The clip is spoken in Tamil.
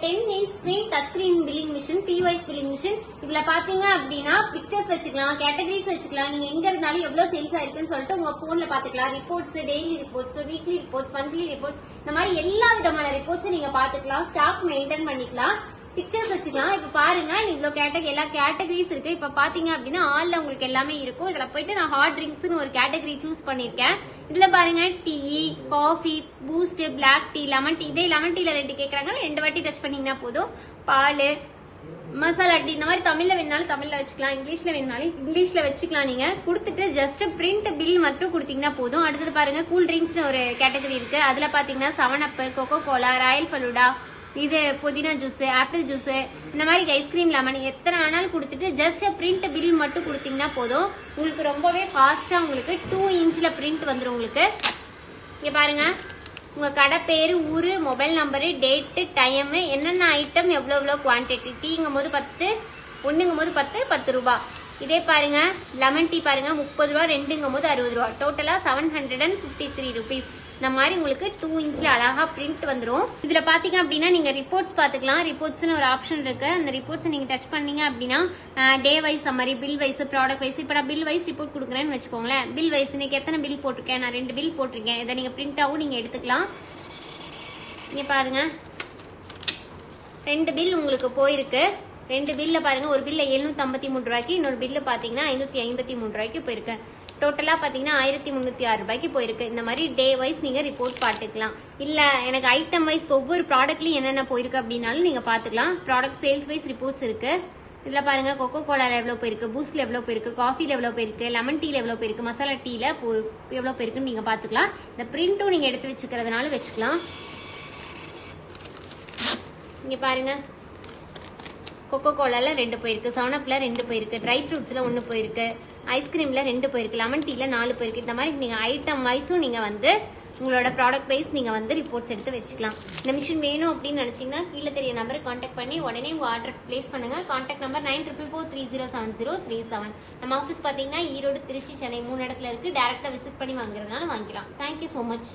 10 inch screen touch screen billing machine, POS billing machine. இதுல பாத்தீங்க அப்படின்னா பிக்சர்ஸ் வச்சுக்கலாம், கேட்டகரிஸ் வச்சுக்கலாம். நீங்க எங்க இருந்தாலும் எவ்வளவு சேல்ஸ் ஆயிருக்குன்னு சொல்லிட்டு உங்க போன்ல பாத்துக்கலாம். Reports, daily reports, weekly reports, monthly report, இந்த மாதிரி எல்லா விதமான ரிப்போர்ட்ஸ் நீங்க பாத்துக்கலாம். ஸ்டாக் மெயின்டைன் பண்ணிக்கலாம். பிக்சர்ஸ் வச்சுக்கலாம். இப்ப பாருங்க இவ்வளவு எல்லா கேட்டகரிஸ் இருக்கு. இப்ப பாத்தீங்க அப்படின்னா ஆல்ல உங்களுக்கு எல்லாமே இருக்கும். இதுல போயிட்டு நான் ஹாட் ட்ரிங்க்ஸ்னு ஒரு கேட்டகரி சூஸ் பண்ணிருக்கேன். இதுல பாருங்க tea, coffee, Boost, black tea, lemon tea. இதே லெமன் டீல 2 கேக்குறாங்க, 2 வாட்டி டச் பண்ணீங்கன்னா போதும். பால், மசாலா டீ, இந்த மாதிரி தமிழ்ல வேணாலும் தமிழ்ல வச்சுக்கலாம், இங்கிலீஷ்ல வேணாலும் இங்கிலீஷ்ல வச்சுக்கலாம். நீங்க கொடுத்துட்டு ஜஸ்ட் பிரிண்ட் பில் மட்டும் கொடுத்தீங்கன்னா போதும். அடுத்தது பாருங்க கூல் ட்ரிங்க்ஸ்னு ஒரு கேட்டகரி இருக்கு. அதுல பாத்தீங்கன்னா 7up, Coca Cola, Royal falooda, இது புதினா ஜூஸ், ஆப்பிள் ஜூஸ், இந்த மாதிரி ஐஸ்கிரீம், லெமன் எத்தனை வேணாலும் கொடுத்துட்டு ஜஸ்ட் பிரிண்ட் பில் மட்டும் கொடுத்தீங்கன்னா போதும். உங்களுக்கு ரொம்பவே ஃபாஸ்டா உங்களுக்கு 2 inchல பிரிண்ட் வந்துடும். உங்களுக்கு இங்க பாருங்க உங்க கடை பேரு, ஊரு, மொபைல் நம்பரு, டேட்டு, டைம், என்னென்ன ஐட்டம், எவ்வளவு குவான்டிட்டி. டீங்கும் போது 10, 1ங்கும் போது 10, 10 ரூபாய். இதே பாருங்க லெமன் டீ பாருங்க 30 ரூபா, 2ங்கும் போது 60 ரூபா. டோட்டலா 753 rupees. இந்த மாதிரி உங்களுக்கு 2 inchல அழகா பிரிண்ட் வந்துடும். இதுல பாத்தீங்க அப்படின்னா நீங்க ரிப்போர்ட்ஸ் பாத்துக்கலாம். ரிப்போர்ட்ஸ்னு ஒரு ஆப்ஷன் இருக்கு. அந்த ரிப்போர்ட்ஸ் நீங்க டச் பண்ணீங்க அப்படின்னா day wise, summary, bill wise, product wise. இப்ப நான் பில் வைஸ் ரிப்போர்ட் கொடுக்குறேன்னு வச்சுக்கோங்களேன். பில் வைஸ் இன்னைக்கு எத்தனை பில் போட்டிருக்கேன், நான் 2 பில் போட்டிருக்கேன். இதை நீங்க பிரிண்டாவும் நீங்க எடுத்துக்கலாம். இங்க பாருங்க 2 பில் உங்களுக்கு போயிருக்கு. 2 பில்ல பாருங்க, ஒரு பில்ல 753 ரூபாய்க்கு, இன்னொரு பில்ல பாத்தீங்கன்னா 553 ரூபாய்க்கு போயிருக்கு. டோட்டலா பாத்தீங்கன்னா 1306 ரூபாய்க்கு போயிருக்கு. இந்த மாதிரி டே வைஸ் நீங்க ரிப்போர்ட் பாத்துக்கலாம். இல்ல எனக்கு ஐட்டம் வைஸ் ஒவ்வொரு ப்ராடக்ட்லயும் என்னென்ன போயிருக்கு அப்படின்னாலும் நீங்க பாத்துக்கலாம். ப்ராடக்ட் சேல்ஸ் வைஸ் ரிப்போர்ட்ஸ் இருக்கு. இதுல பாருங்க கொக்கோ கோலால எவ்வளவு போயிருக்கு, பூஸ்ட்ல எவ்வளவு போயிருக்கு, காஃபில எவ்வளவு போயிருக்கு, லெமன் டீல எவ்வளவு போயிருக்கு, மசாலா டீல எவ்வளவு போயிருக்குன்னு நீங்க பாத்துக்கலாம். இந்த பிரிண்டும் நீங்க எடுத்து வச்சுக்கிறதுனால வச்சுக்கலாம். இங்க பாருங்க கொக்கோ கோலால 2 போயிருக்கு, 7upல 2 போயிருக்கு, ட்ரை ஃப்ரூட்ஸ்ல 1 போயிருக்கு, ஐஸ்கிரீம்ல 2 போயிருக்கு, லெமன் டீல 4 போயிருக்கு. இந்த மாதிரி நீங்க ஐட்டம் வைஸும் நீங்க வந்து உங்களோட ப்ராடக்ட் வைஸ் நீங்க வந்து ரிப்போர்ட்ஸ் எடுத்து வச்சுக்கலாம். இந்த மிஷின் வேணும் அப்படின்னு நினைச்சீங்கன்னா கீழே தெரிய நம்பருக்கு கான்டாக்ட் பண்ணி உடனே உங்க ஆர்டர் பிளேஸ் பண்ணுங்க. Contact number 9444307037. நம்ம ஆஃபீஸ் பாத்தீங்கன்னா ஈரோடு, திருச்சி, சென்னை 3 இடத்துல இருக்கு. டைரக்டா விசிட் பண்ணி வாங்குறதுனால வாங்கிக்கலாம். Thank you so much.